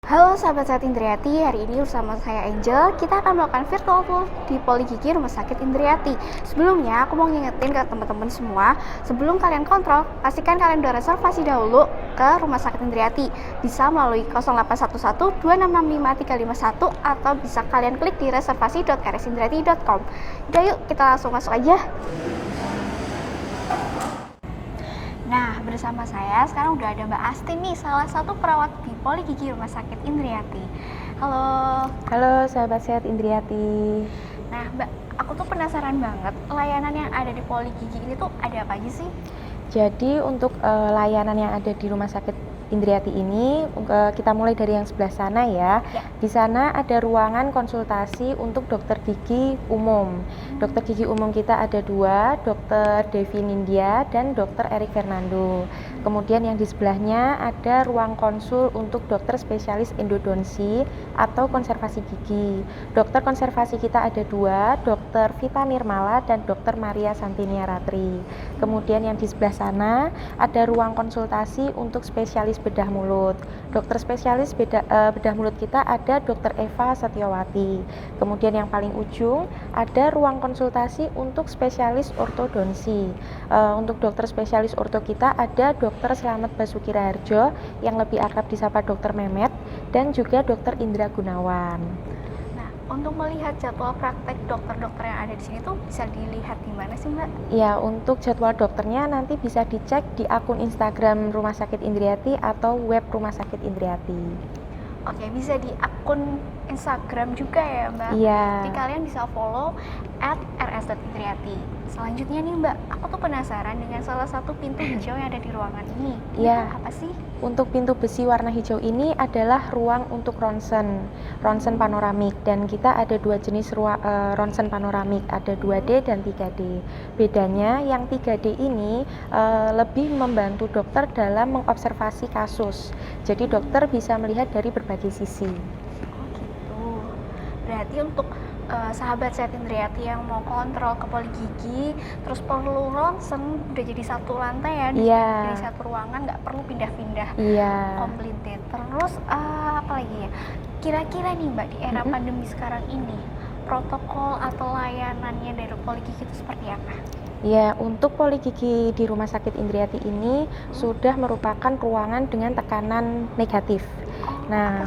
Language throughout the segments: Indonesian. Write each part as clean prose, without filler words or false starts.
Halo sahabat sehat Indriati, hari ini bersama saya Angel. Kita akan melakukan virtual tour di Poligigi Rumah Sakit Indriati. Sebelumnya aku mau ngingetin ke teman-teman semua, sebelum kalian kontrol, pastikan kalian udah reservasi dahulu ke Rumah Sakit Indriati. Bisa melalui 0811 2665 351 atau bisa kalian klik di reservasi.rsindriati.com. Udah yuk, kita langsung masuk aja. Nah, bersama saya sekarang udah ada Mbak Asti nih, salah satu perawat di Poligigi Rumah Sakit Indriati. Halo. Halo sahabat sehat Indriati. Nah, Mbak, aku tuh penasaran banget, layanan yang ada di Poligigi ini tuh ada apa aja sih? Jadi untuk layanan yang ada di Rumah Sakit Indriati ini, kita mulai dari yang sebelah sana ya. Di sana ada ruangan konsultasi untuk dokter gigi umum. Dokter gigi umum kita ada dua, Dokter Devi Nindya dan Dokter Erik Fernando. Kemudian yang di sebelahnya ada ruang konsul untuk dokter spesialis endodonsi atau konservasi gigi. Dokter konservasi kita ada dua, Dokter Vita Nirmala dan Dokter Maria Santinia Ratri. Kemudian yang di sebelah sana ada ruang konsultasi untuk spesialis bedah mulut. Dokter spesialis bedah mulut kita ada Dokter Eva Setiawati. Kemudian yang paling ujung ada ruang konsultasi untuk spesialis ortodonsi. Untuk dokter spesialis orto kita ada Dokter Slamet Basuki Raharjo yang lebih akrab disapa Dokter Memet dan juga Dokter Indra Gunawan. Untuk melihat jadwal praktek dokter-dokter yang ada di sini tuh bisa dilihat di mana sih, Mbak? Ya, untuk jadwal dokternya nanti bisa dicek di akun Instagram Rumah Sakit Indriati atau web Rumah Sakit Indriati. Oke, bisa di akun Instagram juga ya, Mbak? Iya. Jadi kalian bisa follow @rs.indriati. Selanjutnya nih, Mbak, aku tuh penasaran dengan salah satu pintu hijau yang ada di ruangan ini. Iya. Apa sih? Untuk pintu besi warna hijau ini adalah ruang untuk ronsen panoramik, dan kita ada dua jenis ronsen panoramik, ada 2D dan 3D. Bedanya yang 3D ini lebih membantu dokter dalam mengobservasi kasus. Jadi dokter bisa melihat dari berbagai sisi. Oh gitu. Berarti untuk sahabat sehat Indriati yang mau kontrol ke Poligigi terus perlu ronsen udah jadi satu lantai ya, jadi satu ruangan, nggak perlu pindah-pindah. Komplit. Terus apa lagi ya, kira-kira nih Mbak, di era pandemi sekarang ini protokol atau layanannya dari Poligigi itu seperti apa? Ya, untuk Poligigi di Rumah Sakit Indriati ini sudah merupakan ruangan dengan tekanan negatif. Nah,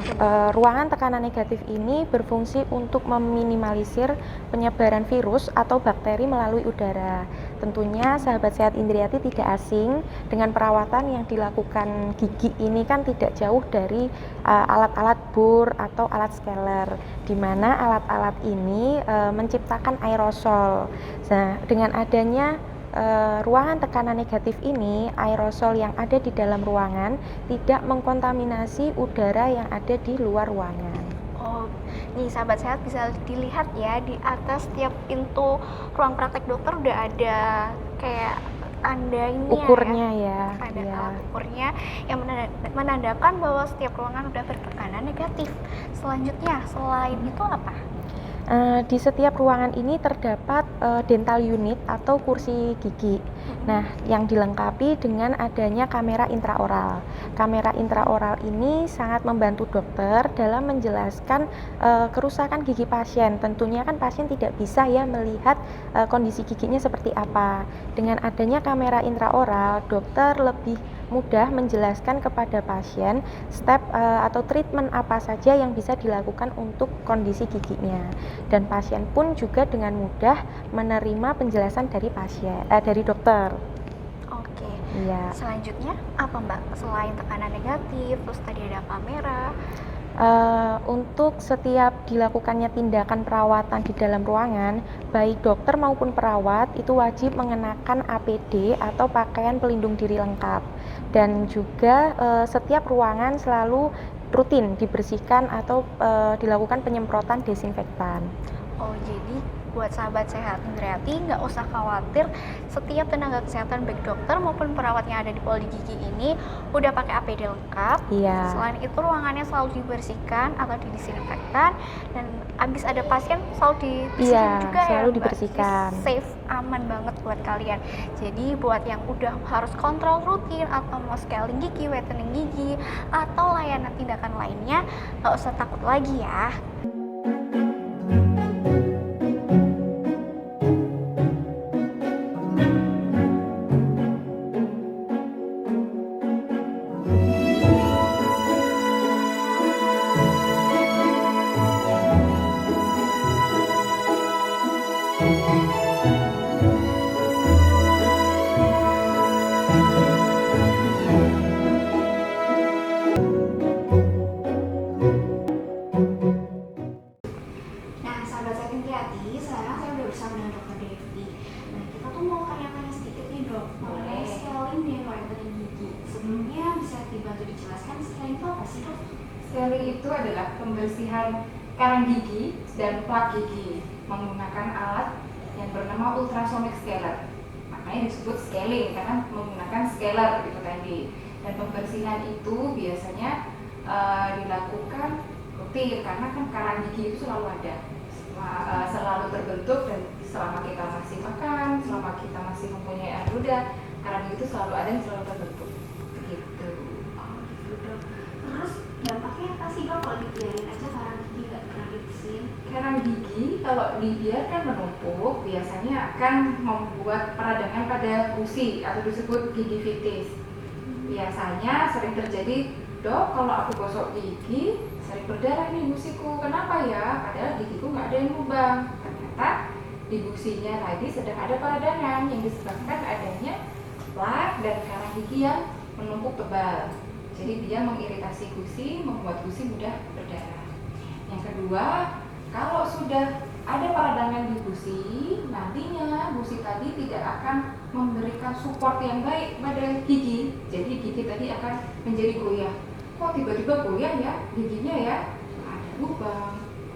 ruangan tekanan negatif ini berfungsi untuk meminimalisir penyebaran virus atau bakteri melalui udara. Tentunya sahabat sehat Indriati tidak asing dengan perawatan yang dilakukan gigi ini kan tidak jauh dari alat-alat bor atau alat scaler, di mana alat-alat ini menciptakan aerosol. Nah, dengan adanya ruangan tekanan negatif ini, aerosol yang ada di dalam ruangan tidak mengkontaminasi udara yang ada di luar ruangan. Oh, nih sahabat sehat bisa dilihat ya, di atas tiap pintu ruang praktek dokter udah ada kayak tanda ini ukurnya ada alat ukurnya yang menandakan bahwa setiap ruangan udah bertekanan negatif. Selanjutnya, selain itu apa? Di setiap ruangan ini terdapat dental unit atau kursi gigi. Nah, yang dilengkapi dengan adanya kamera intraoral. Kamera intraoral ini sangat membantu dokter dalam menjelaskan kerusakan gigi pasien. Tentunya kan pasien tidak bisa ya melihat kondisi giginya seperti apa. Dengan adanya kamera intraoral, dokter lebih mudah menjelaskan kepada pasien step atau treatment apa saja yang bisa dilakukan untuk kondisi giginya, dan pasien pun juga dengan mudah menerima penjelasan dari dari dokter. Oke. Iya. Selanjutnya apa Mbak? Selain tekanan negatif, terus tadi ada kamera. Untuk setiap dilakukannya tindakan perawatan di dalam ruangan, baik dokter maupun perawat itu wajib mengenakan APD atau pakaian pelindung diri lengkap, dan juga setiap ruangan selalu rutin dibersihkan atau dilakukan penyemprotan desinfektan. Oh, jadi buat sahabat sehat Indriati, nggak usah khawatir, setiap tenaga kesehatan baik dokter maupun perawat yang ada di Poli Gigi ini udah pakai APD lengkap. Iya. Selain itu ruangannya selalu dibersihkan atau didisinfektan, dan abis ada pasien selalu dibersihin juga ya selalu Mbak. dibersihkan. Jadi safe, aman banget buat kalian. Jadi buat yang udah harus kontrol rutin atau mau scaling gigi, whitening gigi, atau layanan tindakan lainnya, nggak usah takut lagi ya. Nah, sahabat saya Indriati, sekarang saya udah bersama dengan Dokter Devi. Nah, kita tuh mau tanya-tanya sedikit nih dok, mengenai scaling dan whitening gigi. Sebelumnya bisa dibantu dijelaskan scaling itu apa sih dok? Scaling itu adalah pembersihan karang gigi dan plak gigi menggunakan alat yang bernama ultrasonic scaler. Makanya disebut scaling karena menggunakan scaler itu tadi. Dan pembersihan itu biasanya dilakukan rutin karena kan karang gigi itu selalu ada, selalu terbentuk, dan selama kita masih makan, selama kita masih mempunyai air ludah, karang gigi itu selalu ada dan selalu terbentuk. Begitu. Oh gitu dok. Terus dampaknya apa sih dok kalau dibiarin aja karang gigi nggak pernah dibersihin? Karang gigi kalau dibiarkan menumpuk biasanya akan membuat peradangan pada gusi atau disebut gingivitis. Biasanya sering terjadi, dok kalau aku gosok gigi sering berdarah nih gusiku, kenapa ya? Padahal gigiku nggak ada yang lubang. Ternyata di gusinya tadi sedang ada peradangan yang disebabkan adanya plak dan karang gigi yang menumpuk tebal. Jadi dia mengiritasi gusi, membuat gusi mudah berdarah. Yang kedua, kalau sudah ada peradangan di gusi, nantinya gusi tadi tidak akan memberikan support yang baik pada gigi. Jadi gigi tadi akan menjadi goyah. Kok tiba-tiba goyah ya giginya ya? Nggak ada lubang,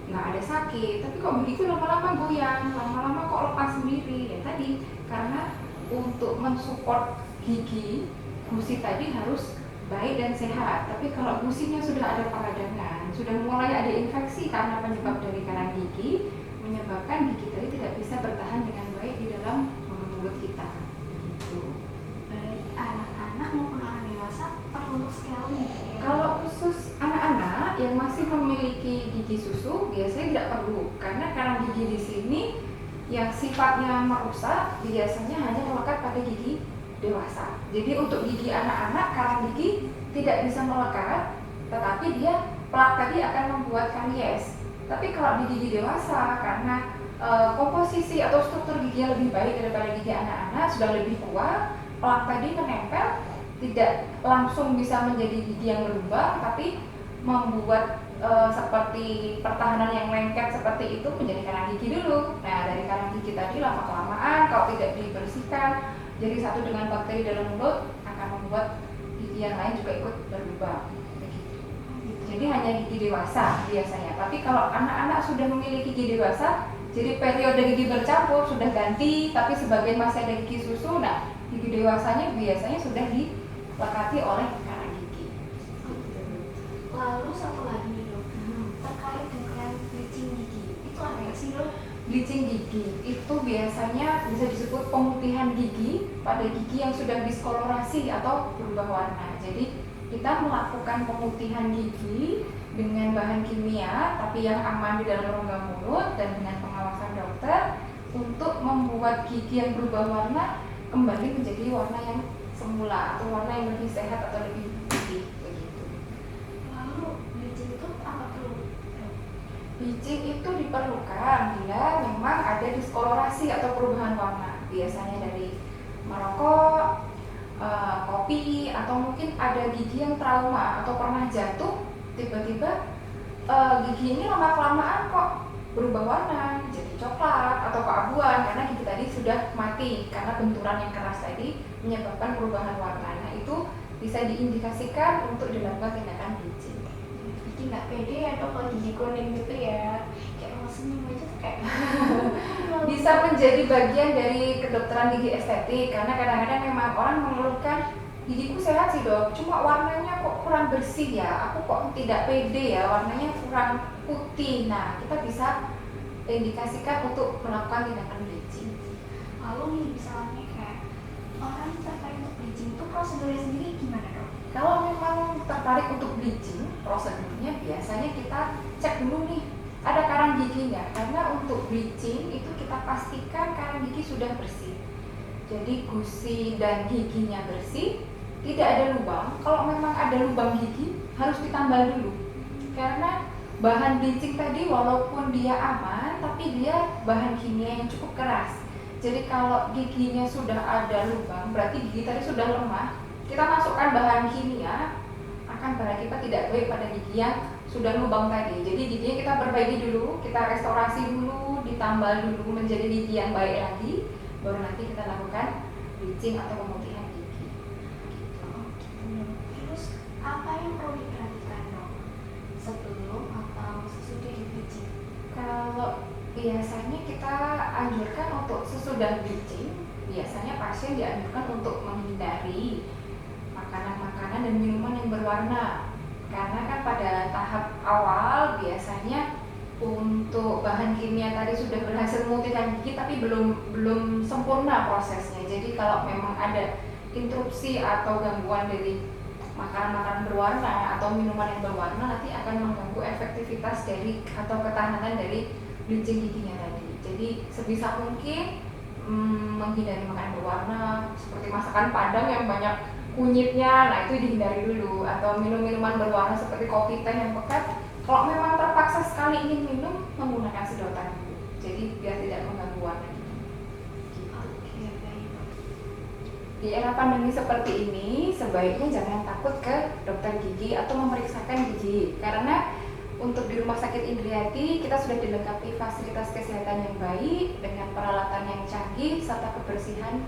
nggak ada sakit, tapi kok gigiku lama-lama goyang, lama-lama kok lepas sendiri. Ya tadi, karena untuk mensupport gigi, gusi tadi harus baik dan sehat. Tapi kalau gusinya sudah ada peradangan, sudah mulai ada infeksi karena penyebab dari karang gigi, menyebabkan gigi tadi tidak bisa bertahan dengan baik di dalam mulut kita. Gitu. Baik anak-anak maupun orang dewasa perlu untuk scaling ya? Kalau khusus anak-anak yang masih memiliki gigi susu biasanya tidak perlu, karena karang gigi di sini yang sifatnya merusak biasanya hanya melekat pada gigi dewasa. Jadi untuk gigi anak-anak karang gigi tidak bisa melekat, tetapi dia plak tadi akan membuat karies. Tapi kalau di gigi dewasa, karena komposisi atau struktur gigi yang lebih baik daripada gigi anak-anak, sudah lebih kuat, plak tadi menempel, tidak langsung bisa menjadi gigi yang berlubang, tapi membuat seperti pertahanan yang lengket seperti itu menjadi karang gigi dulu. Nah, dari karang gigi tadi lama-kelamaan kalau tidak dibersihkan, jadi satu dengan bakteri dalam mulut, akan membuat gigi yang lain juga ikut berlubang. Jadi hanya gigi dewasa biasanya. Tapi kalau anak-anak sudah memiliki gigi dewasa, jadi periode gigi bercampur sudah ganti, tapi sebagian masih ada gigi susu. Nah, gigi dewasanya biasanya sudah dilekati oleh karang gigi. Lalu satu lagi nih dok, terkait dengan bleaching gigi, itu apa ya sih dok? Bleaching gigi itu biasanya bisa disebut pemutihan gigi pada gigi yang sudah diskolorasi atau berubah warna. Jadi kita melakukan pemutihan gigi dengan bahan kimia tapi yang aman di dalam rongga mulut dan dengan pengawasan dokter untuk membuat gigi yang berubah warna kembali menjadi warna yang semula atau warna yang lebih sehat atau lebih putih begitu. Lalu bleaching itu apa perlu? Bleaching itu diperlukan bila memang ada diskolorasi atau perubahan warna, biasanya dari merokok, kopi, atau mungkin ada gigi yang trauma atau pernah jatuh, tiba-tiba gigi ini lama-kelamaan kok berubah warna, jadi coklat atau keabuan karena gigi tadi sudah mati karena benturan yang keras tadi menyebabkan perubahan warna. Nah, itu bisa diindikasikan untuk dilakukan tindakan bleaching. Gigi nggak pede ya dok kalau gigi kuning gitu ya, kayak senyum aja tuh kayak bisa menjadi bagian dari kedokteran gigi estetik, karena kadang-kadang memang orang mengeluhkan gigiku sehat sih dok, cuma warnanya kok kurang bersih ya, aku kok tidak pede ya, warnanya kurang putih. Nah, kita bisa indikasikan untuk melakukan tindakan bleaching. lalu nih misalnya kayak orang tertarik untuk bleaching itu prosedurnya sendiri gimana dok? Kalau memang tertarik untuk bleaching, prosedurnya biasanya kita cek dulu nih ada karang giginya, karena untuk bleaching itu kita pastikan karang gigi sudah bersih. Jadi gusi dan giginya bersih, tidak ada lubang. Kalau memang ada lubang gigi harus ditambal dulu, karena bahan bleaching tadi walaupun dia aman, tapi dia bahan kimia yang cukup keras. Jadi kalau giginya sudah ada lubang, berarti gigi tadi sudah lemah. Kita masukkan bahan kimia akan berakibat tidak baik pada gigi yang sudah lubang tadi. Jadi giginya kita perbaiki dulu, kita restorasi dulu, ditambal dulu menjadi gigi yang baik lagi, baru nanti kita lakukan bleaching atau pemutihan gigi. Terus apa yang perlu diperhatikan dok sebelum atau sesudah di bleaching? Kalau biasanya kita anjurkan untuk sesudah bleaching, biasanya pasien dianjurkan untuk menghindari makanan-makanan dan minuman yang berwarna, karena kan pada tahap awal biasanya untuk bahan kimia tadi sudah berhasil memutihkan gigi tapi belum sempurna prosesnya. Jadi kalau memang ada interupsi atau gangguan dari makanan-makanan berwarna atau minuman yang berwarna, nanti akan mengganggu efektivitas dari atau ketahanan dari bleaching giginya tadi. Jadi sebisa mungkin menghindari makanan berwarna seperti masakan Padang yang banyak kunyitnya, nah itu dihindari dulu, atau minum-minuman berwarna seperti kopi, teh yang pekat. Kalau memang terpaksa sekali ingin minum, menggunakan sedotan dulu, jadi biar tidak mengganggu warna gigi. Oke, baik. Di era pandemi seperti ini, sebaiknya jangan takut ke dokter gigi atau memeriksakan gigi, karena untuk di Rumah Sakit Indriati kita sudah dilengkapi fasilitas kesehatan yang baik dengan peralatan yang canggih serta kebersihan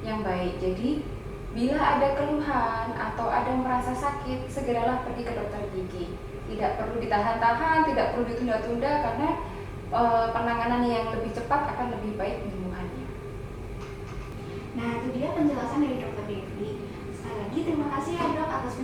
yang baik. Jadi bila ada keluhan atau ada merasa sakit, segeralah pergi ke dokter gigi. Tidak perlu ditahan-tahan, tidak perlu ditunda-tunda, karena penanganan yang lebih cepat akan lebih baik penyembuhannya. Nah itu dia penjelasan dari dokter Devi. Sekali lagi terima kasih ya dok atas